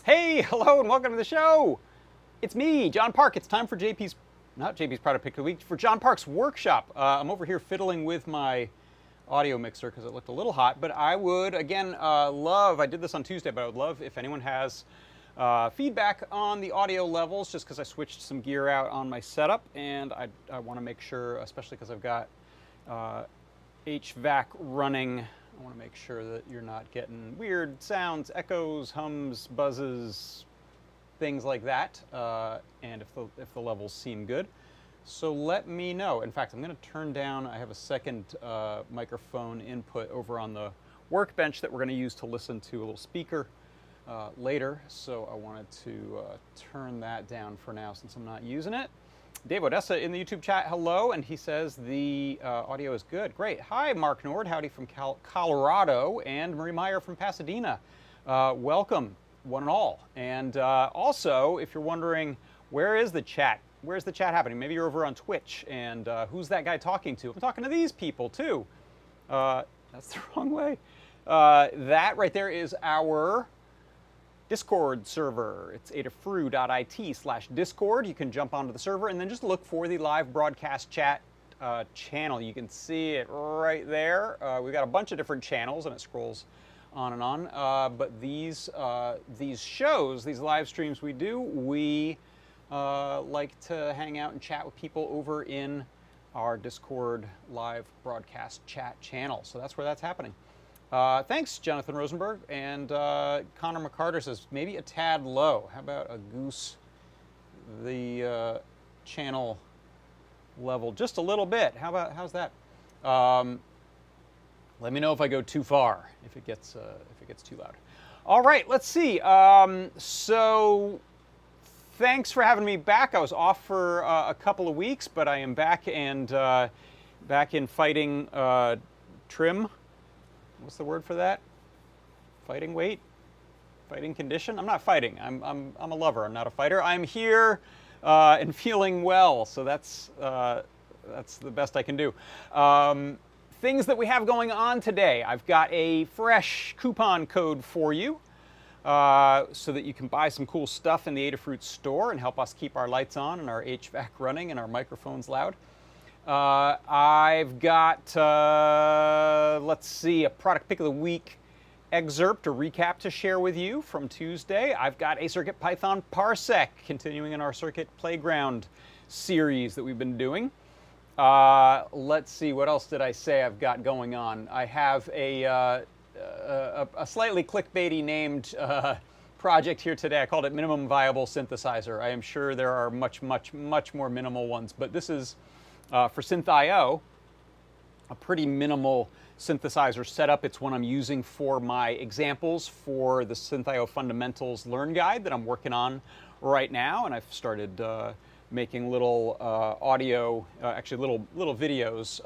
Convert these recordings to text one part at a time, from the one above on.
Hey, hello, and welcome to the show. It's me, John Park. It's time for not JP's Product Pick of the Week, for John Park's workshop. I'm over here fiddling with my audio mixer because it looked a little hot, but I would, again, I did this on Tuesday, but I would love if anyone has feedback on the audio levels, just because I switched some gear out on my setup, and I want to make sure, especially because I've got HVAC running, I want to make sure that you're not getting weird sounds, echoes, hums, buzzes, things like that, and if the levels seem good. So let me know. In fact, I'm going to turn down, I have a second microphone input over on the workbench that we're going to use to listen to a little speaker later, so I wanted to turn that down for now since I'm not using it. Dave Odessa in the YouTube chat, hello, and he says the audio is good. Great. Hi, Mark Nord, howdy from Colorado, and Marie Meyer from Pasadena. Welcome, one and all. And also, if you're wondering, where is the chat? Where's the chat happening? Maybe you're over on Twitch, and who's that guy talking to? I'm talking to these people, too. That's the wrong way. That right there is our Discord server. It's adafruit.it/Discord. You can jump onto the server and then just look for the live broadcast chat channel. You can see it right there. We've got a bunch of different channels and it scrolls on and on. But these shows, these live streams we do, we like to hang out and chat with people over in our Discord live broadcast chat channel. So that's where that's happening. Thanks, Jonathan Rosenberg. And Connor McCarter says, maybe a tad low. How about a goose the channel level just a little bit? How's that? Let me know if I go too far, if it gets too loud. All right, let's see. So thanks for having me back. I was off for a couple of weeks, but I am back and back in fighting trim. What's the word for that? Fighting weight? Fighting condition? I'm not fighting. I'm a lover. I'm not a fighter. I'm here and feeling well. So that's the best I can do. Things that we have going on today. I've got a fresh coupon code for you so that you can buy some cool stuff in the Adafruit store and help us keep our lights on and our HVAC running and our microphones loud. I've got, let's see, a product pick of the week excerpt, a recap to share with you from Tuesday. I've got a CircuitPython parsec, continuing in our Circuit Playground series that we've been doing. Let's see, what else did I say I've got going on? I have a slightly clickbaity named project here today. I called it Minimum Viable Synthesizer. I am sure there are much more minimal ones, but this is for Synth.io, a pretty minimal synthesizer setup. It's one I'm using for my examples for the Synth.io Fundamentals Learn Guide that I'm working on right now, and I've started making little audio, actually little videos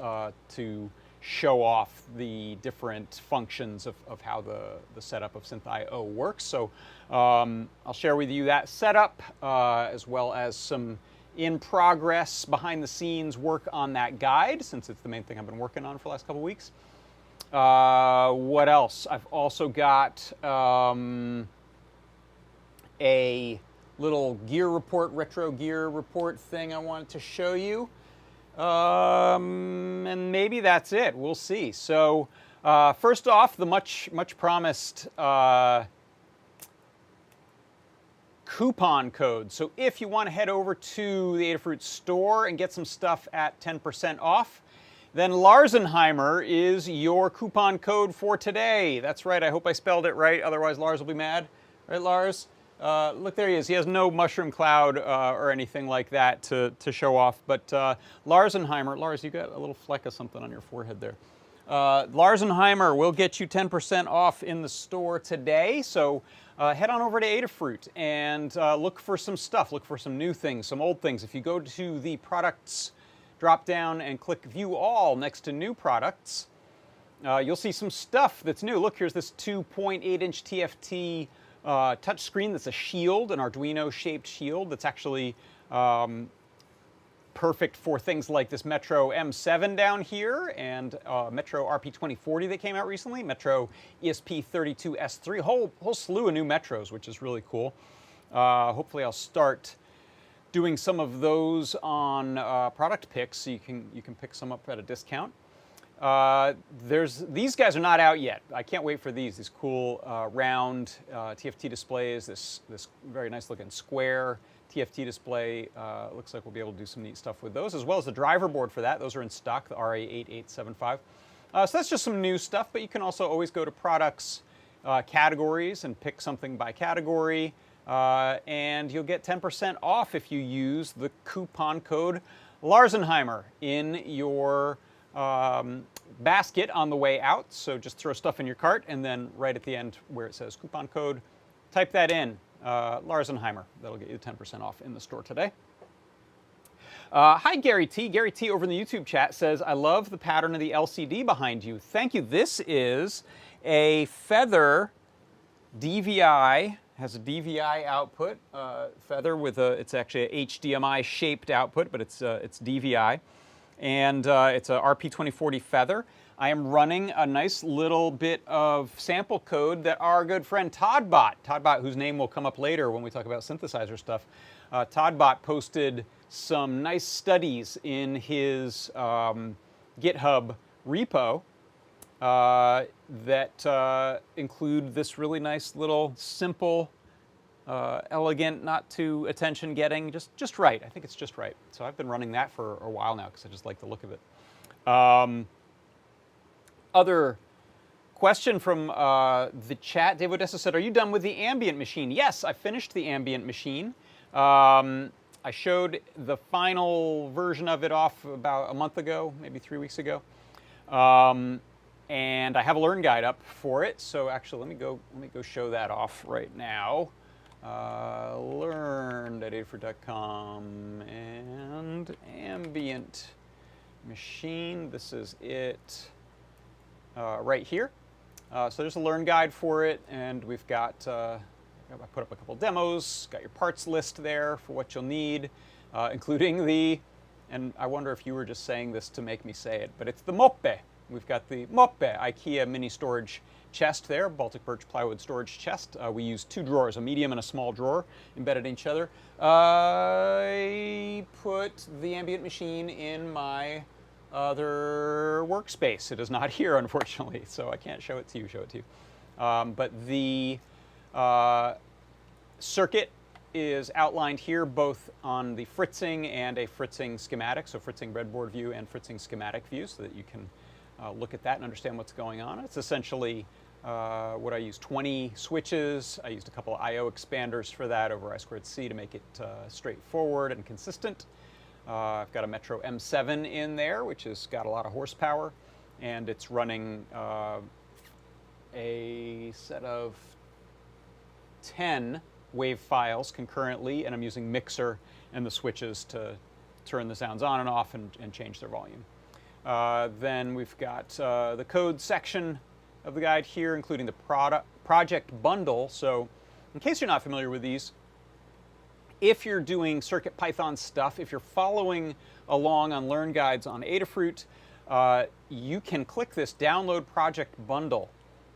to show off the different functions of how the setup of Synth.io works. So I'll share with you that setup as well as some in progress behind the scenes work on that guide, since it's the main thing I've been working on for the last couple of weeks. What else? I've also got a little gear report, retro gear report thing I wanted to show you. And maybe that's it. We'll see. So first off, the much promised coupon code. So if you want to head over to the Adafruit store and get some stuff at 10% off, then Larsenheimer is your coupon code for today. That's right. I hope I spelled it right. Otherwise, Lars will be mad. Right, Lars? Look, there he is. He has no mushroom cloud or anything like that to show off. But Larsenheimer, Lars, you got a little fleck of something on your forehead there. Larsenheimer will get you 10% off in the store today. So head on over to Adafruit and look for some stuff. Look for some new things, some old things. If you go to the products drop down and click View All next to New Products, you'll see some stuff that's new. Look, here's this 2.8-inch TFT touchscreen that's a shield, an Arduino-shaped shield that's actually perfect for things like this Metro M7 down here and Metro RP2040 that came out recently, Metro ESP32S3, whole slew of new Metros, which is really cool. Hopefully I'll start doing some of those on product picks, so you can pick some up at a discount. These guys are not out yet. I can't wait for these cool round TFT displays, this very nice looking square TFT display. Looks like we'll be able to do some neat stuff with those, as well as the driver board for that. Those are in stock, the RA8875. So that's just some new stuff, but you can also always go to products categories and pick something by category, and you'll get 10% off if you use the coupon code Larsenheimer in your basket on the way out. So just throw stuff in your cart, and then right at the end where it says coupon code, type that in, Larsenheimer. That'll get you 10% off in the store today. Hi, Gary T. Gary T over in the YouTube chat says, I love the pattern of the LCD behind you. Thank you. This is a Feather DVI, has a DVI output, Feather with it's actually a HDMI shaped output, but it's DVI. And it's a RP2040 Feather. I am running a nice little bit of sample code that our good friend Toddbot, whose name will come up later when we talk about synthesizer stuff, Toddbot posted some nice studies in his GitHub repo that include this really nice little simple, elegant, not too attention-getting, just right. I think it's just right. So I've been running that for a while now because I just like the look of it. Other question from the chat. Dave Odessa said, are you done with the ambient machine? Yes, I finished the ambient machine. I showed the final version of it off about a month ago, maybe 3 weeks ago. And I have a learn guide up for it. So actually, let me go show that off right now. Learn.adafruit.com and ambient machine. This is it right here. So there's a learn guide for it, and we've got, I put up a couple demos, got your parts list there for what you'll need, including the, and I wonder if you were just saying this to make me say it, but it's the Moppe. We've got the Moppe IKEA mini storage chest there, Baltic birch plywood storage chest. We use 2 drawers, a medium and a small drawer, embedded in each other. I put the ambient machine in my other workspace. It is not here, unfortunately, so I can't show it to you. But the circuit is outlined here, both on the fritzing and a fritzing schematic, so fritzing breadboard view and fritzing schematic view, so that you can look at that and understand what's going on. It's essentially what I use, 20 switches. I used a couple of I/O expanders for that over I2C to make it straightforward and consistent. I've got a Metro M7 in there, which has got a lot of horsepower, and it's running a set of 10 wave files concurrently, and I'm using Mixer and the switches to turn the sounds on and off and change their volume. Then we've got the code section of the guide here, including the project bundle. So in case you're not familiar with these, if you're doing CircuitPython stuff, if you're following along on Learn Guides on Adafruit, you can click this Download Project Bundle.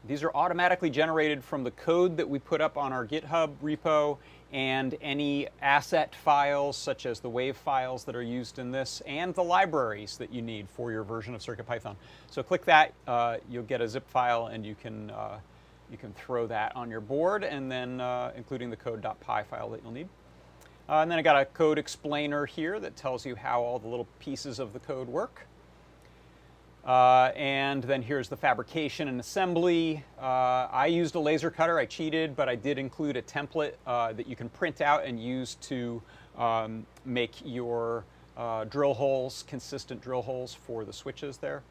These are automatically generated from the code that we put up on our GitHub repo and any asset files, such as the WAV files that are used in this, and the libraries that you need for your version of CircuitPython. So click that, you'll get a zip file, and you can throw that on your board, and then including the code.py file that you'll need. And then I got a code explainer here that tells you how all the little pieces of the code work. And then here's the fabrication and assembly. I used a laser cutter. I cheated, but I did include a template that you can print out and use to make your drill holes, consistent drill holes for the switches there.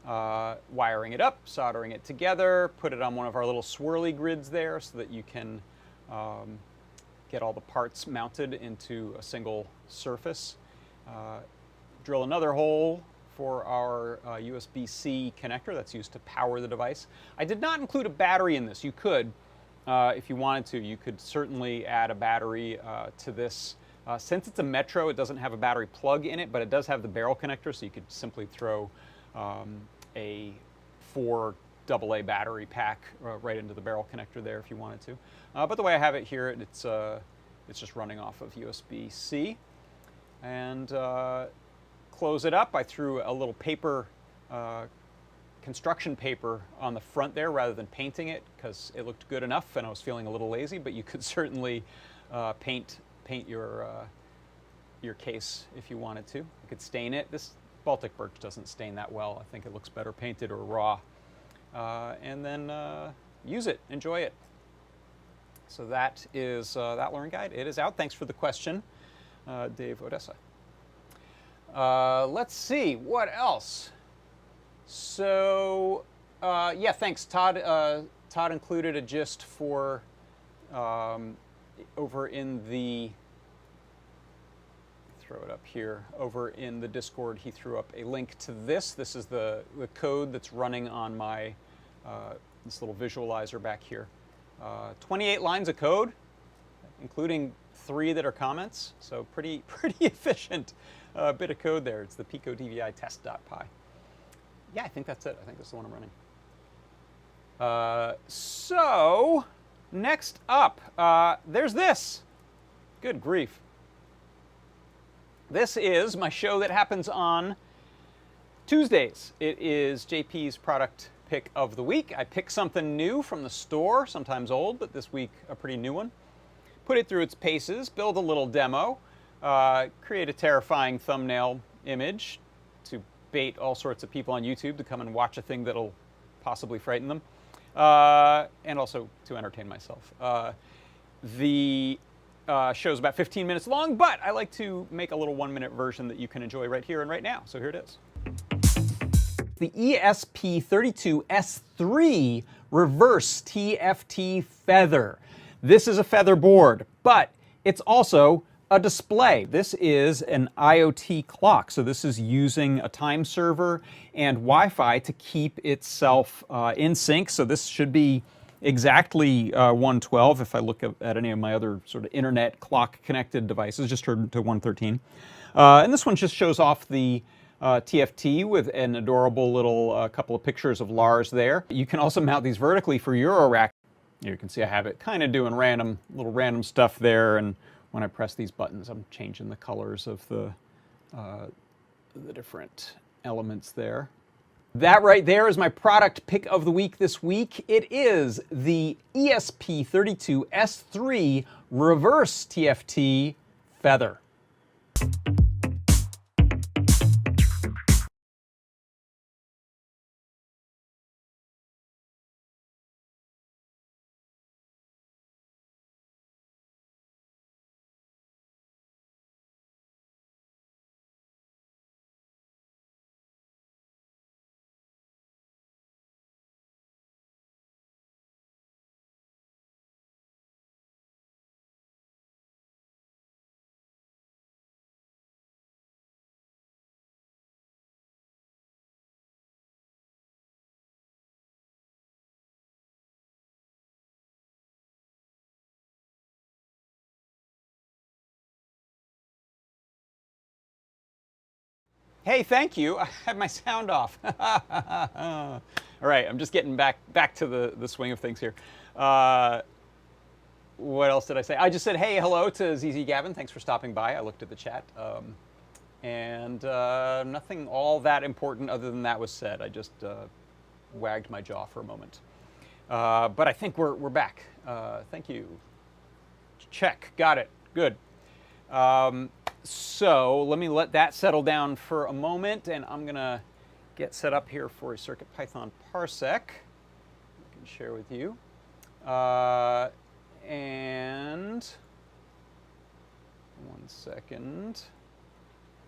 Wiring it up, soldering it together, put it on one of our little swirly grids there so that you can get all the parts mounted into a single surface. Drill another hole for our USB-C connector that's used to power the device. I did not include a battery in this. You could, if you wanted to, you could certainly add a battery to this. Since it's a Metro, it doesn't have a battery plug in it, but it does have the barrel connector, so you could simply throw a 4 AA battery pack right into the barrel connector there if you wanted to. But the way I have it here, it's just running off of USB-C. And close it up. I threw a little paper, construction paper on the front there rather than painting it because it looked good enough and I was feeling a little lazy, but you could certainly paint your case if you wanted to. You could stain it. This Baltic birch doesn't stain that well. I think it looks better painted or raw. And then use it, enjoy it. So that is that Learn Guide. It is out. Thanks for the question, Dave Odessa. Let's see, what else? So, yeah, thanks, Todd. Todd included a gist for over in the, throw it up here, over in the Discord, he threw up a link to this. This is the code that's running on my, this little visualizer back here. 28 lines of code, including 3 that are comments, so pretty efficient bit of code there. It's the picodvi test.py. Yeah, I think that's it. I think that's the one I'm running. So, next up, there's this. Good grief. This is my show that happens on Tuesdays. It is JP's product pick of the week. I pick something new from the store, sometimes old, but this week a pretty new one. Put it through its paces, build a little demo, create a terrifying thumbnail image to bait all sorts of people on YouTube to come and watch a thing that'll possibly frighten them, and also to entertain myself. The show's about 15 minutes long, but I like to make a little 1-minute version that you can enjoy right here and right now. So here it is. The ESP32S3 reverse TFT feather. This is a feather board, but it's also a display. This is an IoT clock, so this is using a time server and Wi-Fi to keep itself in sync. So this should be exactly 112 if I look at any of my other sort of internet clock connected devices, just turned to 113. And this one just shows off the TFT with an adorable little couple of pictures of Lars there. You can also mount these vertically for Eurorack. You can see I have it kind of doing little random stuff there, and when I press these buttons, I'm changing the colors of the different elements there. That right there is my product pick of the week this week. It is the ESP32S3 Reverse TFT Feather. Hey, thank you. I had my sound off. All right, I'm just getting back to the swing of things here. What else did I say? I just said, hey, hello to ZZ Gavin. Thanks for stopping by. I looked at the chat. And nothing all that important other than that was said. I just wagged my jaw for a moment. But I think we're back. Thank you. Check. Got it. Good. So let me let that settle down for a moment, and I'm going to get set up here for a CircuitPython parsec I can share with you. And 1 second.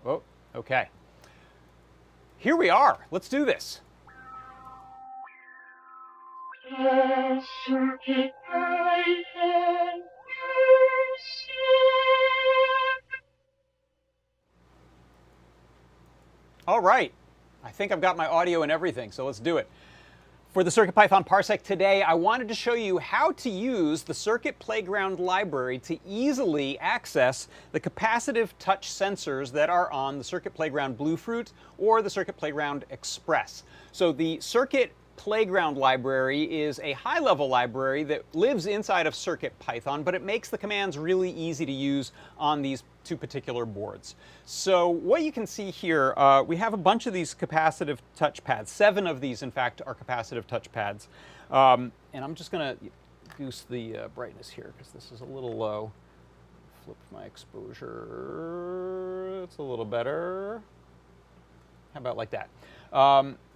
Oh, okay. Here we are. Let's do this. All right. I think I've got my audio and everything, so let's do it. For the CircuitPython parsec today, I wanted to show you how to use the Circuit Playground library to easily access the capacitive touch sensors that are on the Circuit Playground Bluefruit or the Circuit Playground Express. So the Circuit Playground library is a high-level library that lives inside of CircuitPython, but it makes the commands really easy to use on these two particular boards. So what you can see here, we have a bunch of these capacitive touchpads. 7 of these, in fact, are capacitive touchpads. And I'm just going to goose the brightness here because this is a little low. Flip my exposure. It's a little better. How about like that?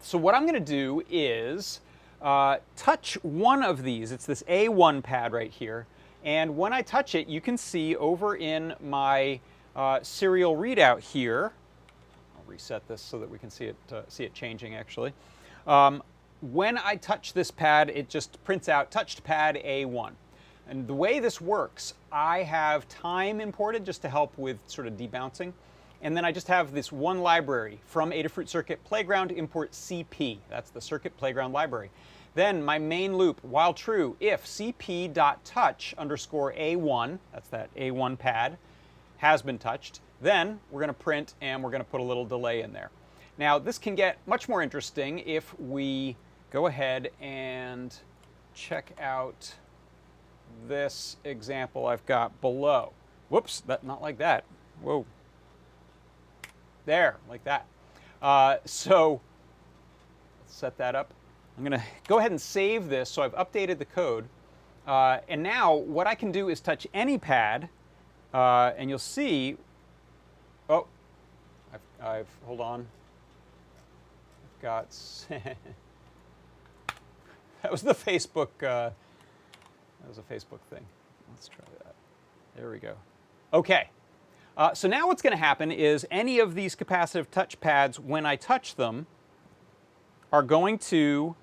So what I'm going to do is touch one of these. It's this A1 pad right here. And when I touch it, you can see over in my serial readout here. I'll reset this so that we can see it changing actually. When I touch this pad, it just prints out touched pad A1. And the way this works, I have time imported just to help with sort of debouncing. And then I just have this one library from Adafruit Circuit Playground import CP. That's the Circuit Playground library. Then my main loop, while true, if cp.touch_A1, that's that A1 pad, has been touched, then we're going to print and we're going to put a little delay in there. Now this can get much more interesting if we go ahead and check out this example I've got below. Whoops, not like that. Whoa. There, like that. So let's set that up. I'm going to go ahead and save this. So I've updated the code. And now what I can do is touch any pad. And you'll see, oh, hold on. I've got, that was the Facebook, that was a Facebook thing. Let's try that. There we go. Okay. So now what's going to happen is any of these capacitive touch pads, when I touch them, are going to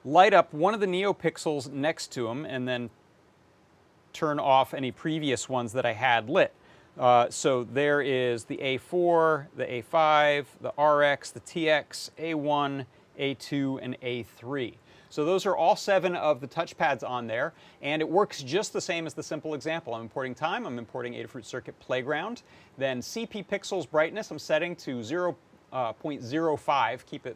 light up one of the NeoPixels next to them and then turn off any previous ones that I had lit. So there is the A4, the A5, the RX, the TX, A1, A2, and A3. So those are all 7 of the touchpads on there, and it works just the same as the simple example. I'm importing time, I'm importing Adafruit Circuit Playground, then CP pixels brightness, I'm setting to 0.05, keep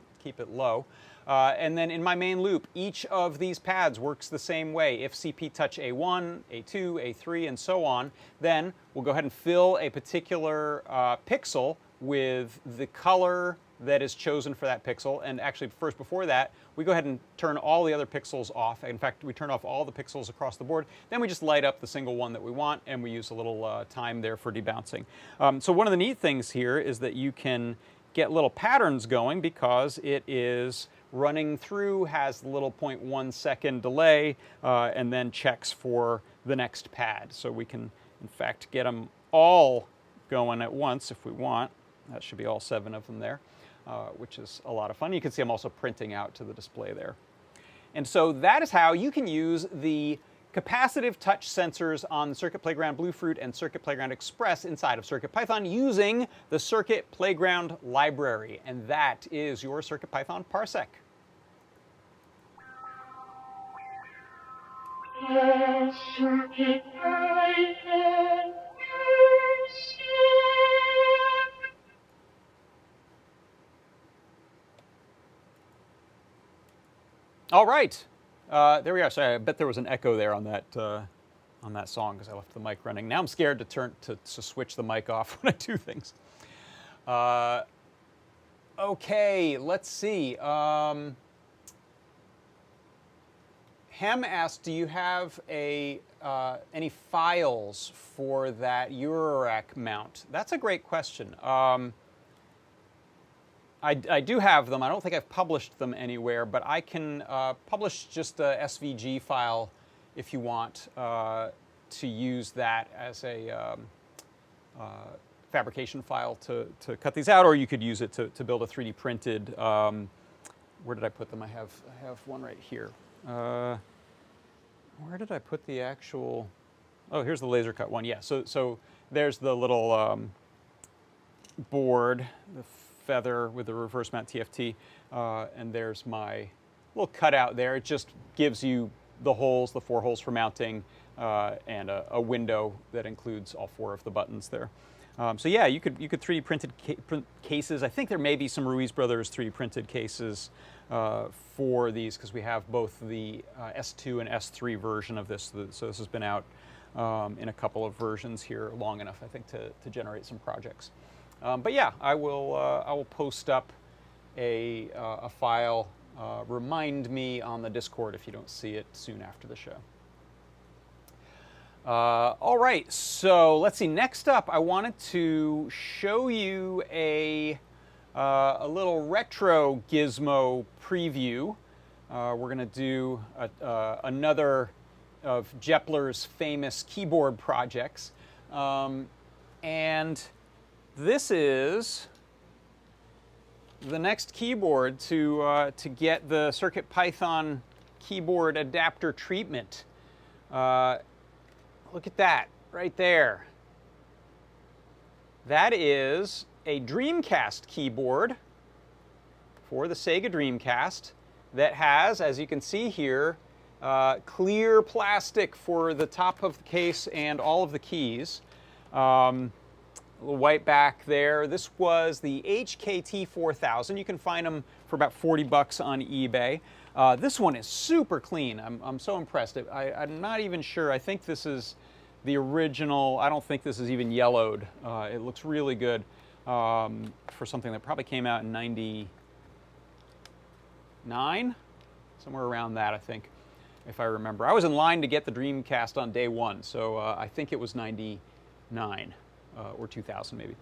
it low. And then in my main loop, each of these pads works the same way. If CP touch A1, A2, A3, and so on, then we'll go ahead and fill a particular pixel with the color that is chosen for that pixel. And actually, first before that, we go ahead and turn all the other pixels off. In fact, we turn off all the pixels across the board. Then we just light up the single one that we want, and we use a little time there for debouncing. So one of the neat things here is that you can get little patterns going because it is running through, has the little 0.1 second delay, and then checks for the next pad. So we can, in fact, get them all going at once if we want. That should be all 7 of them there, which is a lot of fun. You can see I'm also printing out to the display there. And so that is how you can use the capacitive touch sensors on the Circuit Playground Bluefruit and Circuit Playground Express inside of CircuitPython using the Circuit Playground library. And that is your CircuitPython parsec. All right, there we are. Sorry, I bet there was an echo there on that song because I left the mic running. Now I'm scared to switch the mic off when I do things. Okay, let's see. Hem asked, do you have any files for that Eurorack mount? That's a great question. I do have them. I don't think I've published them anywhere, but I can publish just a SVG file if you want to use that as a fabrication file to cut these out, or you could use it to build a 3D printed. Where did I put them? I have one right here. Where did I put the actual? Oh, here's the laser cut one. Yeah. So there's the little board, the feather with the reverse mount TFT, and there's my little cutout there. It just gives you the holes, the 4 holes for mounting, and a window that includes all 4 of the buttons there. So yeah, you could 3D printed print cases. I think there may be some Ruiz Brothers 3D printed cases for these because we have both the S2 and S3 version of this. So this has been out in a couple of versions here long enough, I think, to generate some projects. But yeah, I will post up a file. Remind me on the Discord if you don't see it soon after the show. All right, so let's see. Next up, I wanted to show you a little retro gizmo preview. We're going to do another of Jepler's famous keyboard projects. And this is the next keyboard to get the CircuitPython keyboard adapter treatment. Look at that right there. That is a Dreamcast keyboard for the Sega Dreamcast that has, as you can see here, clear plastic for the top of the case and all of the keys. A little white back there. This was the HKT 4000. You can find them for about 40 bucks on eBay. This one is super clean. I'm so impressed. I'm not even sure. I think this is the original. I don't think this is even yellowed. It looks really good for something that probably came out in '99, somewhere around that, I think, if I remember. I was in line to get the Dreamcast on day 1, so I think it was '99 or 2000 maybe.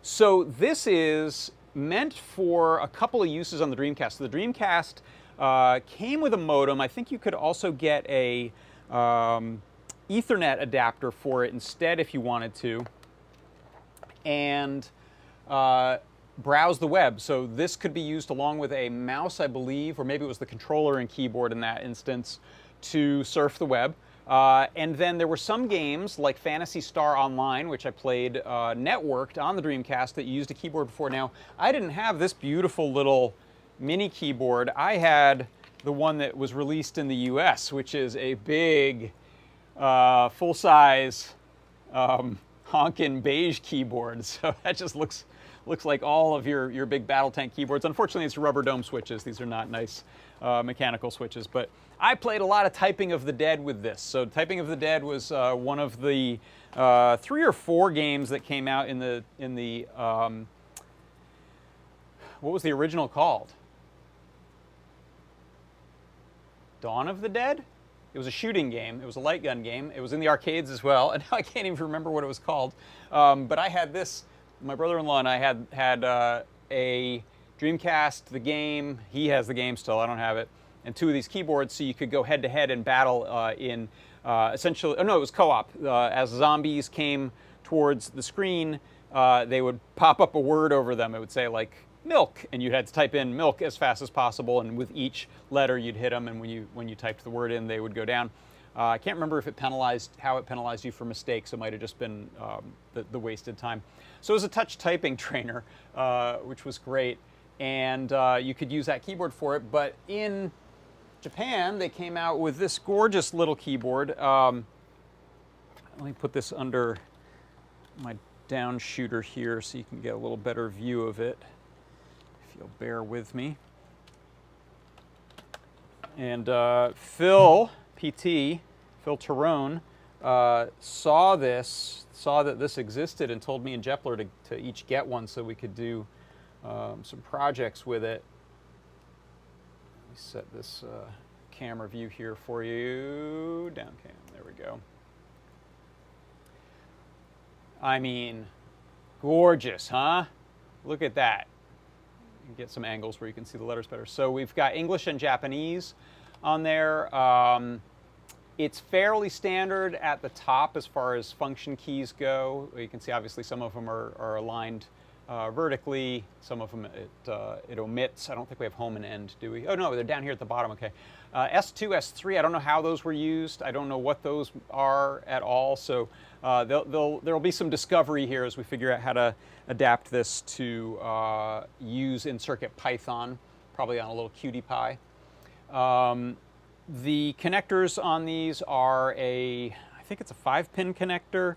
So this is meant for a couple of uses on the Dreamcast. So the Dreamcast came with a modem. I think you could also get a Ethernet adapter for it instead if you wanted to, and browse the web. So this could be used along with a mouse, I believe, or maybe it was the controller and keyboard in that instance, to surf the web. And then there were some games like Phantasy Star Online, which I played networked on the Dreamcast, that used a keyboard before. Now, I didn't have this beautiful little mini keyboard. I had the one that was released in the US, which is a big, full-size, honkin' beige keyboard. So that just looks like all of your big battle tank keyboards. Unfortunately, it's rubber dome switches. These are not nice mechanical switches, but I played a lot of Typing of the Dead with this. So Typing of the Dead was one of the 3 or 4 games that came out in the what was the original called? Dawn of the Dead? It was a shooting game. It was a light gun game. It was in the arcades as well, and now I can't even remember what it was called. But I had this. My brother-in-law and I had a Dreamcast, the game. He has the game still. I don't have it. And 2 of these keyboards, so you could go head-to-head and battle in essentially. Oh no, it was co-op. As zombies came towards the screen, they would pop up a word over them. It would say like milk, and you had to type in milk as fast as possible. And with each letter, you'd hit them, and when you typed the word in, they would go down. I can't remember if how it penalized you for mistakes. It might have just been the wasted time. So it was a touch typing trainer, which was great, and you could use that keyboard for it. But in Japan, they came out with this gorgeous little keyboard. Let me put this under my down shooter here so you can get a little better view of it, if you'll bear with me. And Phil, PT, Phil Terone, saw that this existed and told me and Jepler to each get one so we could do some projects with it. Let me set this camera view here for you. Down cam, there we go. I mean, gorgeous, huh? Look at that. You can get some angles where you can see the letters better. So we've got English and Japanese on there. It's fairly standard at the top as far as function keys go. You can see obviously some of them are aligned vertically. Some of them it omits. I don't think we have home and end, do we? Oh no, they're down here at the bottom, okay. S2, S3, I don't know how those were used. I don't know what those are at all. So there'll be some discovery here as we figure out how to adapt this to use in Circuit Python, probably on a little Qt Py. The connectors on these are I think it's a 5-pin connector,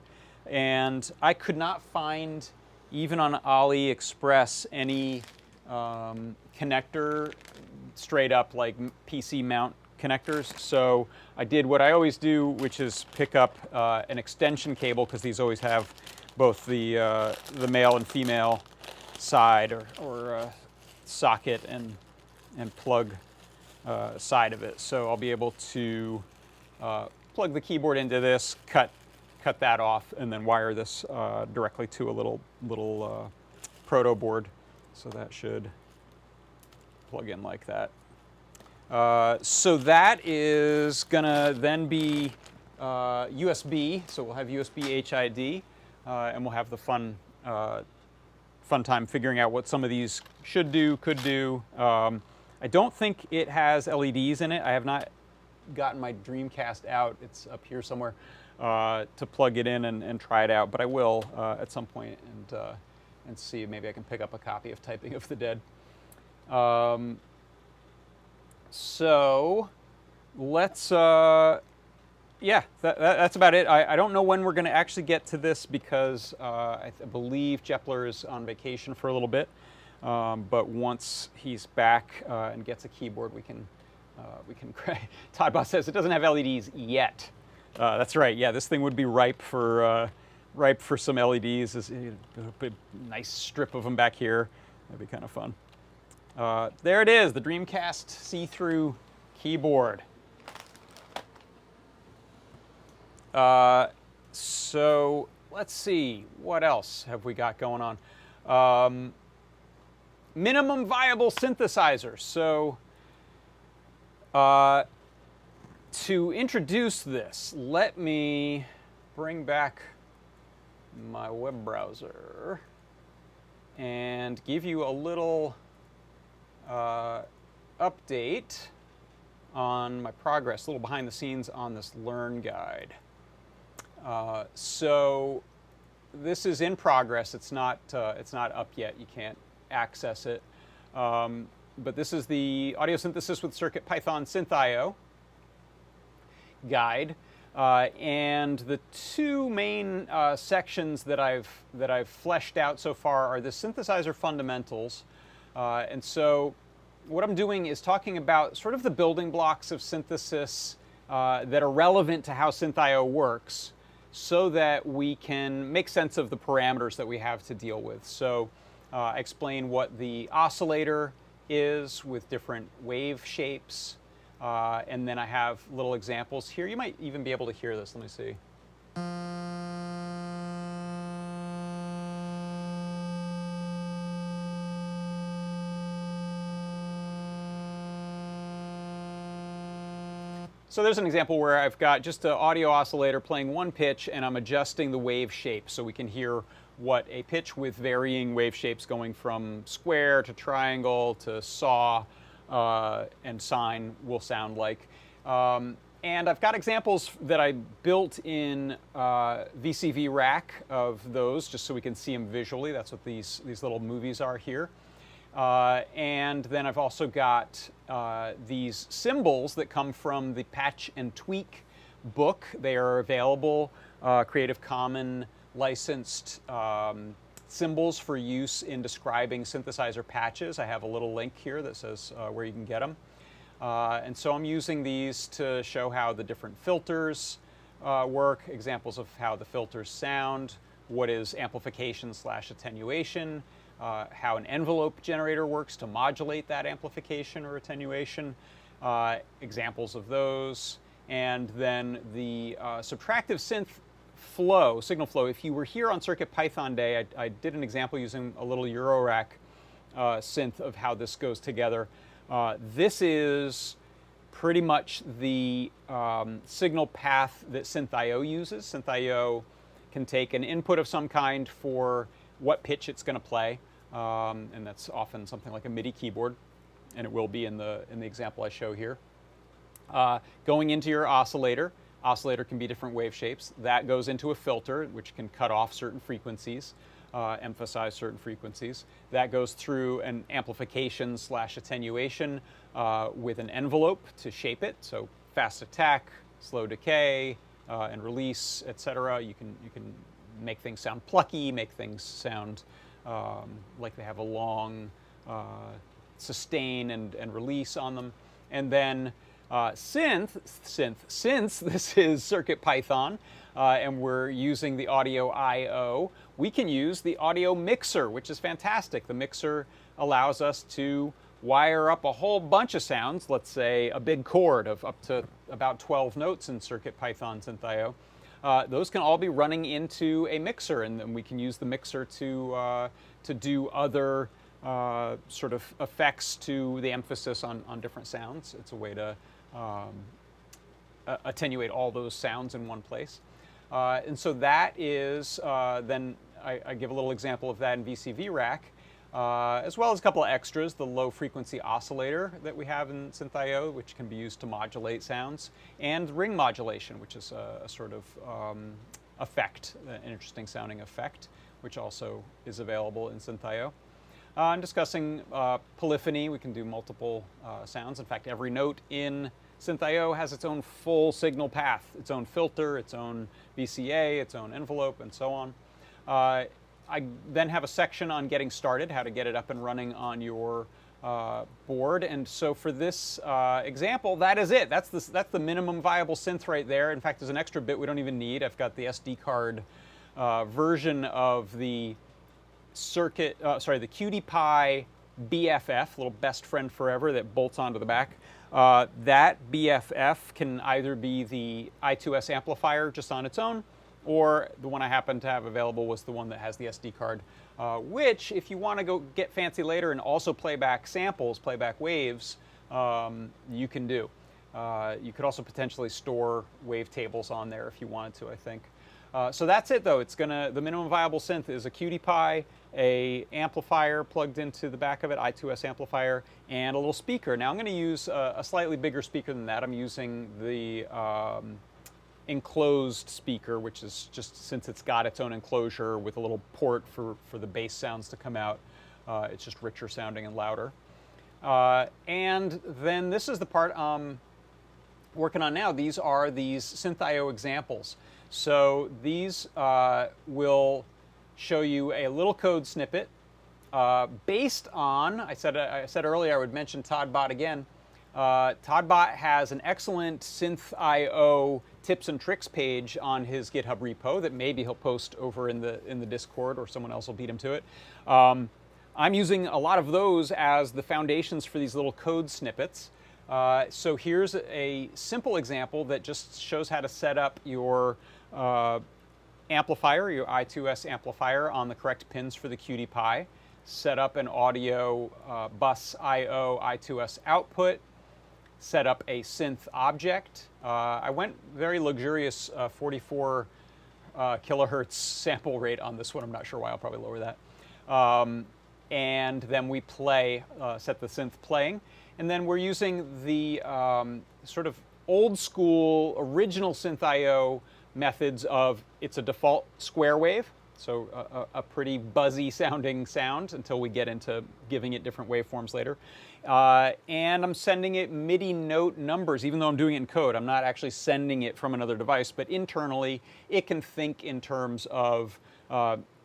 and I could not find, even on AliExpress, any connector straight up like PC mount connectors. So I did what I always do, which is pick up an extension cable, because these always have both the male and female side or socket and plug side of it. So I'll be able to plug the keyboard into this, cut that off, and then wire this directly to a little proto board. So that should plug in like that. So that is gonna then be USB. So we'll have USB HID, and we'll have the fun time figuring out what some of these should do, could do. I don't think it has LEDs in it. I have not gotten my Dreamcast out. It's up here somewhere to plug it in and try it out. But I will at some point and see. Maybe I can pick up a copy of Typing of the Dead. So let's, yeah, that's about it. I don't know when we're going to actually get to this, because I believe Jepler is on vacation for a little bit. But once he's back and gets a keyboard, we can Toddbot says it doesn't have LEDs yet. That's right. Yeah, this thing would be ripe for some LEDs. A nice strip of them back here. That'd be kind of fun. There it is, the Dreamcast see-through keyboard. So let's see, what else have we got going on? Minimum viable synthesizer. So to introduce this, let me bring back my web browser and give you a little update on my progress, a little behind the scenes on this Learn guide. So this is in progress. It's not up yet. You can't access it. But this is the Audio Synthesis with CircuitPython Synth.io guide. And the two main sections that I've fleshed out so far are the synthesizer fundamentals. And so what I'm doing is talking about sort of the building blocks of synthesis that are relevant to how Synth.io works, so that we can make sense of the parameters that we have to deal with. So I explain what the oscillator is with different wave shapes, and then I have little examples here. You might even be able to hear this. Let me see. So there's an example where I've got just an audio oscillator playing one pitch, and I'm adjusting the wave shape so we can hear what a pitch with varying wave shapes going from square to triangle to saw and sine will sound like. And I've got examples that I built in VCV Rack of those, just so we can see them visually. That's what these little movies are here. And then I've also got these symbols that come from the Patch and Tweak book. They are available, Creative Commons licensed symbols for use in describing synthesizer patches. I have a little link here that says where you can get them. And so I'm using these to show how the different filters work, examples of how the filters sound, what is amplification / attenuation, how an envelope generator works to modulate that amplification or attenuation, examples of those, and then the subtractive synth flow, signal flow. If you were here on CircuitPython Day, I did an example using a little Eurorack synth of how this goes together. This is pretty much the signal path that Synth.io uses. Synth.io can take an input of some kind for what pitch it's going to play, and that's often something like a MIDI keyboard, and it will be in the example I show here. Going into your oscillator. Oscillator can be different wave shapes. That goes into a filter, which can cut off certain frequencies, emphasize certain frequencies. That goes through an amplification / attenuation with an envelope to shape it. So fast attack, slow decay, and release, etc. You can make things sound plucky, make things sound like they have a long sustain and release on them. And then synth, since this is CircuitPython and we're using the audio I/O, we can use the audio mixer, which is fantastic. The mixer allows us to wire up a whole bunch of sounds, let's say a big chord of up to about 12 notes in CircuitPython Synth.io. Those can all be running into a mixer, and then we can use the mixer to do other sort of effects to the emphasis on different sounds. It's a way to attenuate all those sounds in one place. And so that is, then I give a little example of that in VCV Rack, as well as a couple of extras, the low frequency oscillator that we have in Synth.io, which can be used to modulate sounds, and ring modulation, which is a sort of effect, an interesting sounding effect, which also is available in Synth.io. I'm discussing polyphony. We can do multiple sounds. In fact, every note in Synth.io has its own full signal path, its own filter, its own VCA, its own envelope, and so on. I then have a section on getting started, how to get it up and running on your board. And so for this example, that is it. That's the minimum viable synth right there. In fact, there's an extra bit we don't even need. I've got the SD version of the the QT Py BFF, little best friend forever that bolts onto the back. That BFF can either be the I2S amplifier just on its own, or the one I happen to have available was the one that has the SD card, which, if you want to go get fancy later and also play back samples, play back waves, you can do. You could also potentially store wavetables on there if you wanted to, I think. So that's it, though. The minimum viable synth is a QT Py, a amplifier plugged into the back of it, I2S amplifier, and a little speaker. Now I'm going to use a slightly bigger speaker than that. I'm using the enclosed speaker, which is just, since it's got its own enclosure with a little port for the bass sounds to come out, it's just richer sounding and louder. And then this is the part I'm working on now. These are these Synth.io examples. So these will show you a little code snippet based on, I said earlier I would mention ToddBot again. ToddBot has an excellent Synth.io tips and tricks page on his GitHub repo that maybe he'll post over in the Discord, or someone else will beat him to it. I'm using a lot of those as the foundations for these little code snippets. So here's a simple example that just shows how to set up your amplifier, your I2S amplifier, on the correct pins for the QT Py. Set up an audio bus I/O I2S output. Set up a synth object. I went very luxurious 44 kilohertz sample rate on this one. I'm not sure why. I'll probably lower that. And then we play, set the synth playing. And then we're using the sort of old school, original Synth.io methods of, it's a default square wave, so a pretty buzzy sounding sound until we get into giving it different waveforms later. And I'm sending it MIDI note numbers, even though I'm doing it in code. I'm not actually sending it from another device, but internally it can think in terms of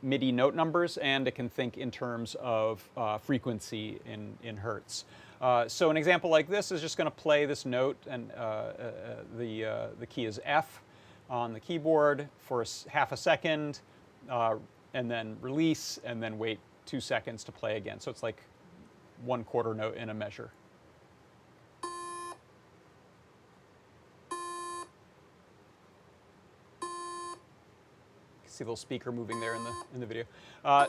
MIDI note numbers, and it can think in terms of frequency in hertz. So an example like this is just going to play this note, and the key is F on the keyboard for half a second, and then release, and then wait 2 seconds to play again. So it's like 1/4 note in a measure. See the little speaker moving there in the video.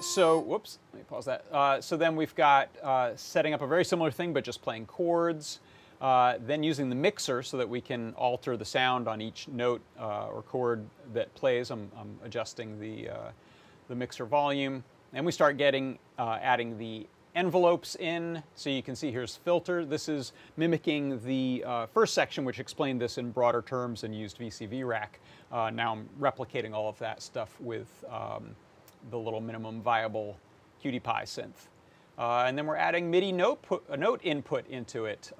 So whoops, let me pause that. So then we've got setting up a very similar thing, but just playing chords. Then using the mixer so that we can alter the sound on each note or chord that plays. I'm adjusting the mixer volume, and we start getting adding the envelopes in. So you can see here's filter. This is mimicking the first section, which explained this in broader terms and used VCV rack. Now I'm replicating all of that stuff with the little minimum viable QT Py synth. And then we're adding MIDI note input into it.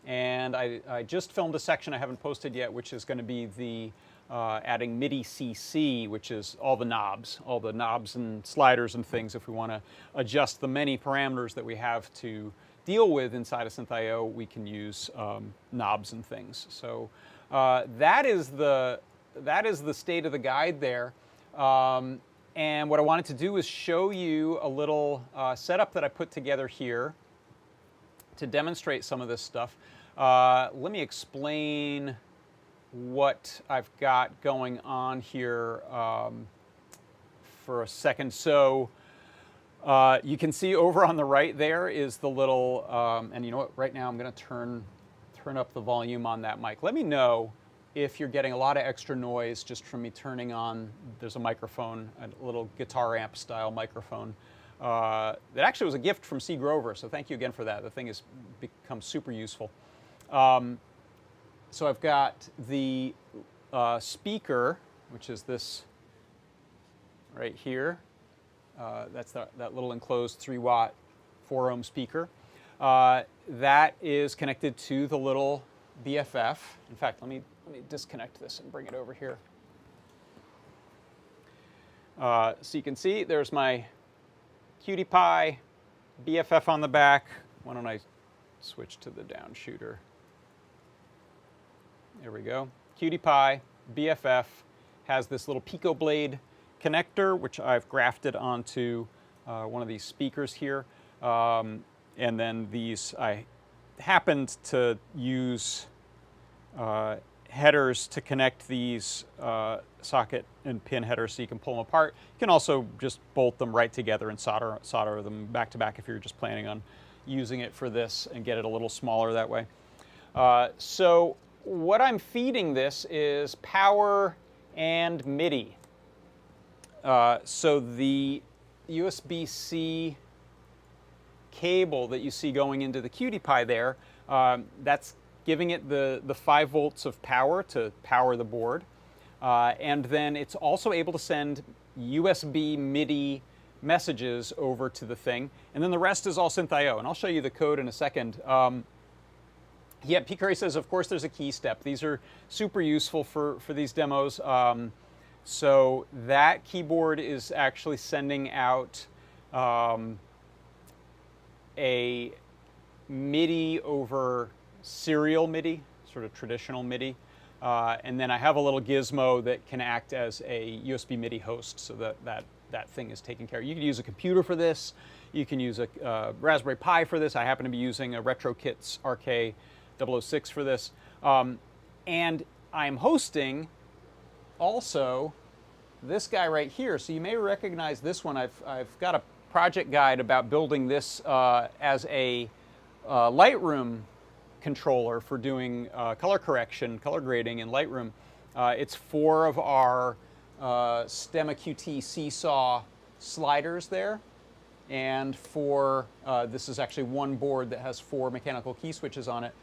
And I just filmed a section I haven't posted yet, which is going to be the adding MIDI CC, which is all the knobs and sliders and things. If we want to adjust the many parameters that we have to deal with inside of Synth.io, we can use knobs and things. So that is the state of the guide there. And what I wanted to do is show you a little setup that I put together here to demonstrate some of this stuff. Let me explain what I've got going on here for a second. So you can see over on the right there is the little, and you know what, right now I'm going to turn up the volume on that mic. Let me know if you're getting a lot of extra noise just from me turning on, there's a microphone, a little guitar amp style microphone. That actually was a gift from C. Grover, so thank you again for that. The thing has become super useful. So I've got the speaker, which is this right here. That's that little enclosed 3-watt 4-ohm speaker. That is connected to the little BFF. In fact, let me disconnect this and bring it over here. So you can see there's my QT Py, BFF on the back. Why don't I switch to the down shooter? There we go. QT Py, BFF, has this little Pico blade connector, which I've grafted onto one of these speakers here. And then these, I happened to use headers to connect these socket and pin headers so you can pull them apart. You can also just bolt them right together and solder them back to back if you're just planning on using it for this and get it a little smaller that way. So what I'm feeding this is power and MIDI. So the USB-C cable that you see going into the QT Py there, that's giving it the 5 volts of power to power the board. And then it's also able to send USB MIDI messages over to the thing. And then the rest is all Synth.io. And I'll show you the code in a second. Yeah, P. Curry says, of course, there's a key step. These are super useful for these demos. So that keyboard is actually sending out a MIDI over serial MIDI, sort of traditional MIDI. And then I have a little gizmo that can act as a USB MIDI host so that thing is taken care of. You can use a computer for this. You can use a Raspberry Pi for this. I happen to be using a RetroKits RK006 for this. And I'm hosting also this guy right here. So you may recognize this one. I've got a project guide about building this as a Lightroom controller for doing color correction, color grading in Lightroom. It's 4 of our Stemma QT Seesaw sliders there. And this is actually one board that has 4 mechanical key switches on it.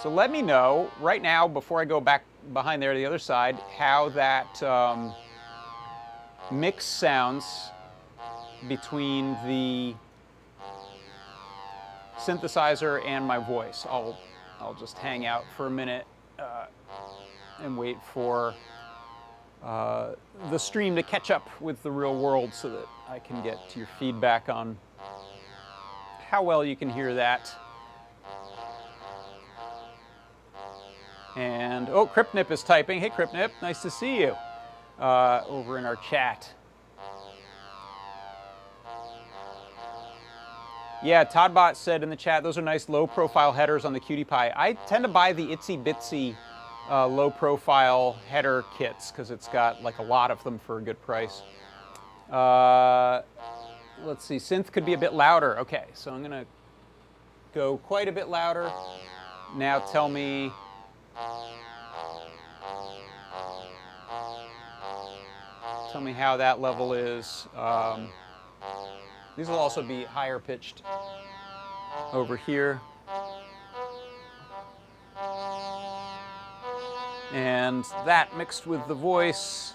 So let me know right now, before I go back behind there to the other side, how that mix sounds between the synthesizer and my voice. I'll just hang out for a minute and wait for the stream to catch up with the real world so that I can get your feedback on how well you can hear that. And, oh, Cryptnip is typing. Hey, Cryptnip, nice to see you over in our chat. Yeah, Toddbot said in the chat, those are nice low-profile headers on the Cutie Pie. I tend to buy the Itsy Bitsy low-profile header kits because it's got like a lot of them for a good price. Let's see, synth could be a bit louder. Okay, so I'm going to go quite a bit louder. Now tell me... Tell me how that level is. These will also be higher pitched over here. And that mixed with the voice.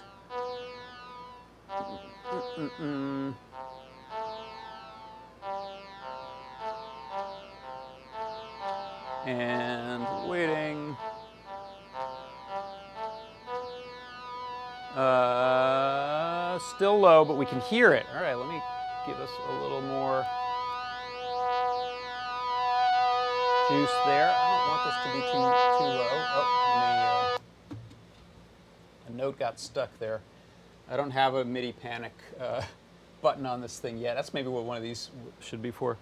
And waiting. Still low, but we can hear it. All right, let me give us a little more juice there. I don't want this to be too low. Oh, a note got stuck there. I don't have a MIDI panic button on this thing yet. That's maybe what one of these should be for.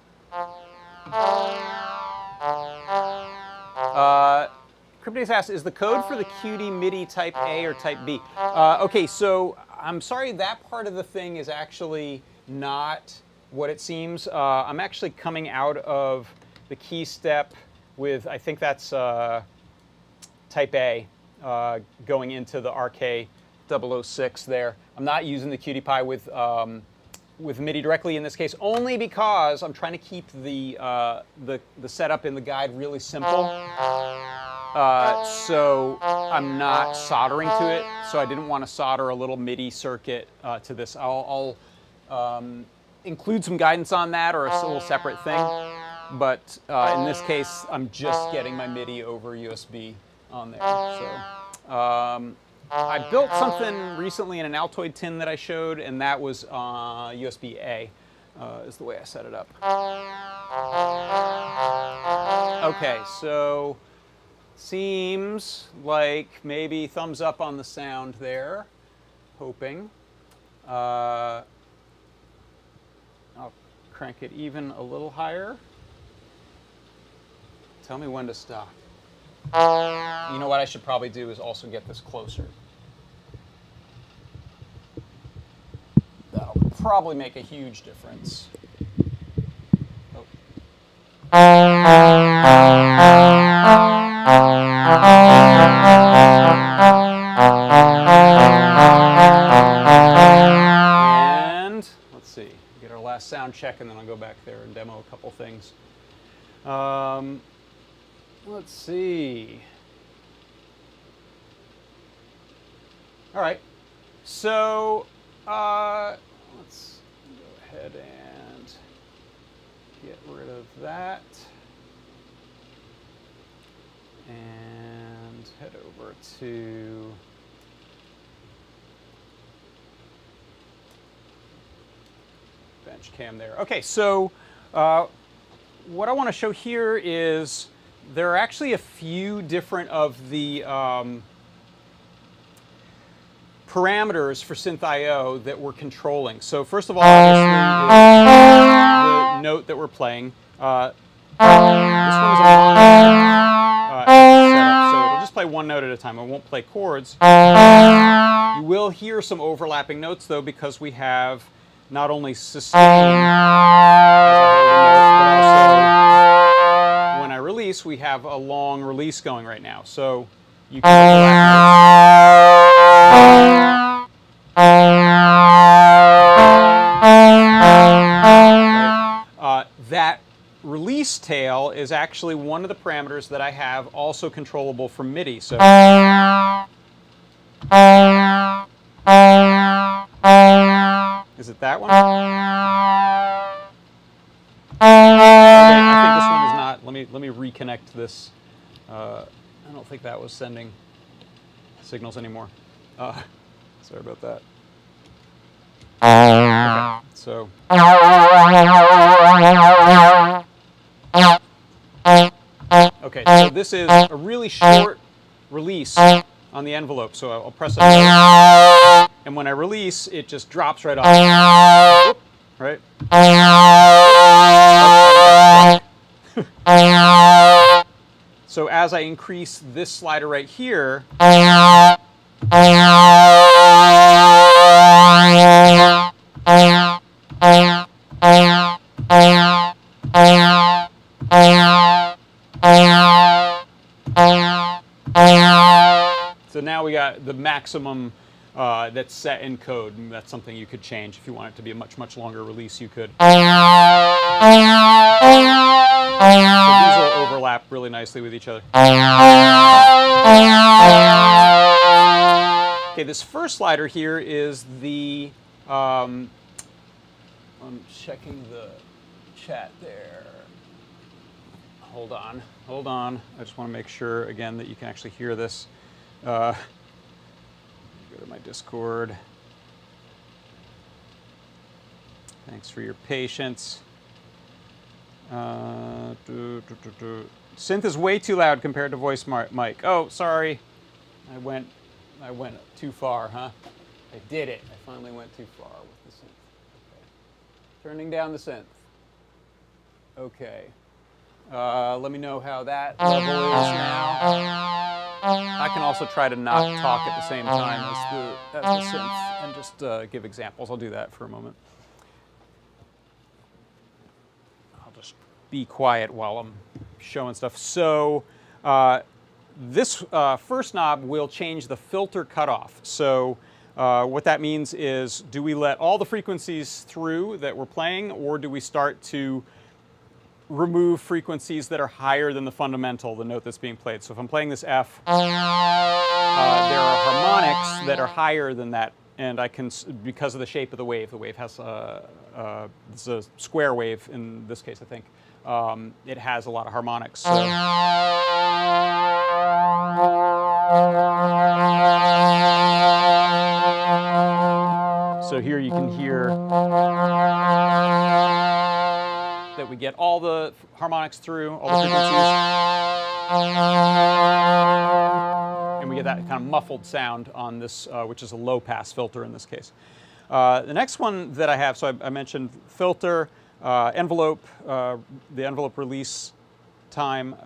Cryptics asks, is the code for the Qt MIDI type A or type B? Okay, so I'm sorry, that part of the thing is actually not what it seems. I'm actually coming out of the key step with, I think that's type A, going into the RK006 there. I'm not using the Qt Pie with MIDI directly in this case, only because I'm trying to keep the setup in the guide really simple. So I'm not soldering to it, so I didn't want to solder a little MIDI circuit to this. I'll include some guidance on that or a little separate thing, but in this case, I'm just getting my MIDI over USB on there. So I built something recently in an Altoid tin that I showed, and that was USB-A is the way I set it up. Okay, so seems like maybe thumbs up on the sound there, hoping. I'll crank it even a little higher. Tell me when to stop. You know what I should probably do is also get this closer. That'll probably make a huge difference. Oh. And let's see, get our last sound check, and then I'll go back there and demo a couple things. Let's see. All right, so let's go ahead and get rid of that. And head over to bench cam there. Okay, so what I want to show here is there are actually a few different of the parameters for Synth.io that we're controlling. So first of all, obviously, is the note that we're playing. This one's a mono setup, so it'll just play one note at a time. It won't play chords. You will hear some overlapping notes, though, because we have not only sustain as a holder note, but also when I release, we have a long release going right now. So you can that release tail is actually one of the parameters that I have also controllable from MIDI. So is it that one? Okay, I think this one is not. Let me reconnect this. I don't think that was sending signals anymore. Sorry about that. Okay, so. Okay, so this is a really short release on the envelope. So I'll press a note, and when I release, it just drops right off. Right? So as I increase this slider right here, so now we got the maximum that's set in code, and that's something you could change if you want it to be a much, much longer release. You could. So these will overlap really nicely with each other. Okay, this first slider here is the. I'm checking the chat there. Hold on, hold on. I just want to make sure again that you can actually hear this. Go to my Discord. Thanks for your patience. Synth is way too loud compared to voice mic. Oh, sorry. I went too far, huh? I did it. I finally went too far with the synth. Okay. Turning down the synth. Okay. Let me know how that level is now. I can also try to not talk at the same time as the synth and just give examples. I'll do that for a moment. I'll just be quiet while I'm showing stuff. So this first knob will change the filter cutoff. So what that means is, do we let all the frequencies through that we're playing, or do we start to remove frequencies that are higher than the fundamental, the note that's being played? So if I'm playing this F, there are harmonics that are higher than that, and I can, because of the shape of the wave has it's a square wave in this case, I think. It has a lot of harmonics. So here you can hear that we get all the harmonics through, all the frequencies, and we get that kind of muffled sound on this, which is a low-pass filter in this case. The next one that I have, so I mentioned filter, envelope, the envelope release time.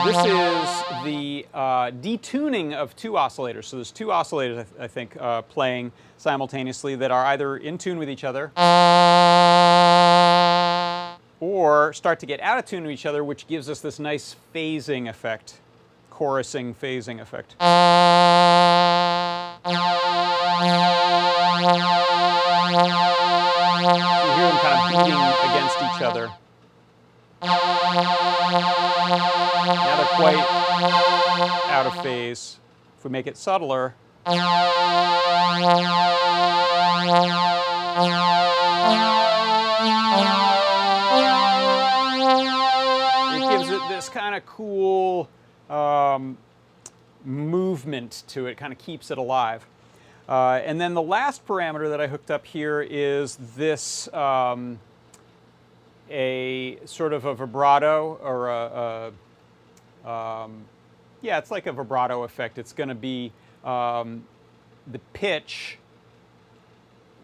This is the detuning of two oscillators. So there's two oscillators, I think, playing simultaneously that are either in tune with each other or start to get out of tune with each other, which gives us this nice phasing effect, chorusing phasing effect. You hear them kind of beating against each other. Now they're quite out of phase. If we make it subtler, it gives it this kind of cool movement to it, kind of keeps it alive. And then the last parameter that I hooked up here is this a sort of a vibrato, or yeah, it's like a vibrato effect. It's going to be the pitch